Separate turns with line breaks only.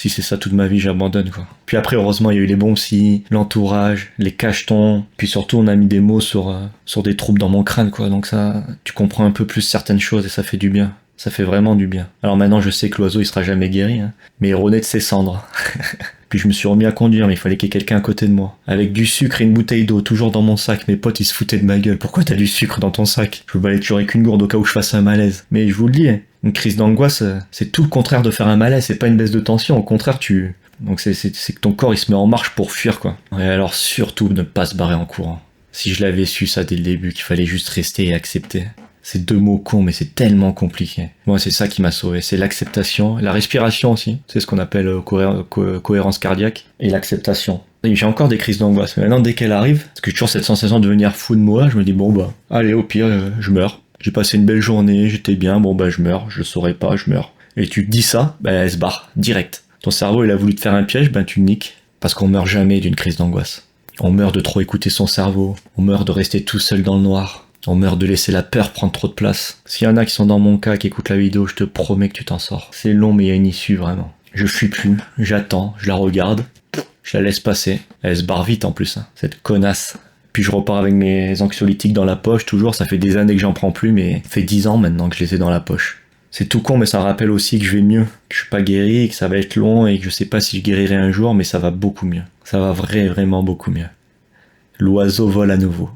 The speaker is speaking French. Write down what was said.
Si c'est ça toute ma vie, j'abandonne, quoi. Puis après, heureusement, il y a eu les bons psys, l'entourage, les cachetons. Puis surtout, on a mis des mots sur des troubles dans mon crâne, quoi. Donc ça, tu comprends un peu plus certaines choses et ça fait du bien. Ça fait vraiment du bien. Alors maintenant, je sais que l'oiseau, il sera jamais guéri, hein. Mais il renaît de ses cendres. Puis je me suis remis à conduire, mais il fallait qu'il y ait quelqu'un à côté de moi. Avec du sucre et une bouteille d'eau, toujours dans mon sac. Mes potes, ils se foutaient de ma gueule. Pourquoi t'as du sucre dans ton sac? Je voulais tuer qu'une gourde au cas où je fasse un malaise. Mais je vous le dis, hein, une crise d'angoisse, c'est tout le contraire de faire un malaise. C'est pas une baisse de tension. Au contraire, donc c'est que ton corps, il se met en marche pour fuir, quoi. Et alors surtout, ne pas se barrer en courant. Si je l'avais su ça dès le début, qu'il fallait juste rester et accepter. C'est deux mots cons, mais c'est tellement compliqué. Moi, c'est ça qui m'a sauvé. C'est l'acceptation, la respiration aussi. C'est ce qu'on appelle cohérence cardiaque. Et l'acceptation. Et j'ai encore des crises d'angoisse. Mais maintenant, dès qu'elle arrive, parce que j'ai toujours cette sensation de devenir fou de moi, je me dis, bon bah, allez, au pire, je meurs. J'ai passé une belle journée, j'étais bien, bon bah, je meurs. Je saurais pas, je meurs. Et tu te dis ça, bah, elle se barre, direct. Ton cerveau, il a voulu te faire un piège, ben tu le niques. Parce qu'on meurt jamais d'une crise d'angoisse. On meurt de trop écouter son cerveau. On meurt de rester tout seul dans le noir. On meurt de laisser la peur prendre trop de place. S'il y en a qui sont dans mon cas, qui écoutent la vidéo, je te promets que tu t'en sors. C'est long, mais il y a une issue, vraiment. Je fuis plus, j'attends, je la regarde, je la laisse passer. Elle se barre vite en plus, hein, cette connasse. Puis je repars avec mes anxiolytiques dans la poche, toujours. Ça fait des années que j'en prends plus, mais ça fait 10 ans maintenant que je les ai dans la poche. C'est tout con, mais ça rappelle aussi que je vais mieux, que je suis pas guéri, que ça va être long et que je sais pas si je guérirai un jour, mais ça va beaucoup mieux. Ça va vraiment beaucoup mieux. L'oiseau vole à nouveau.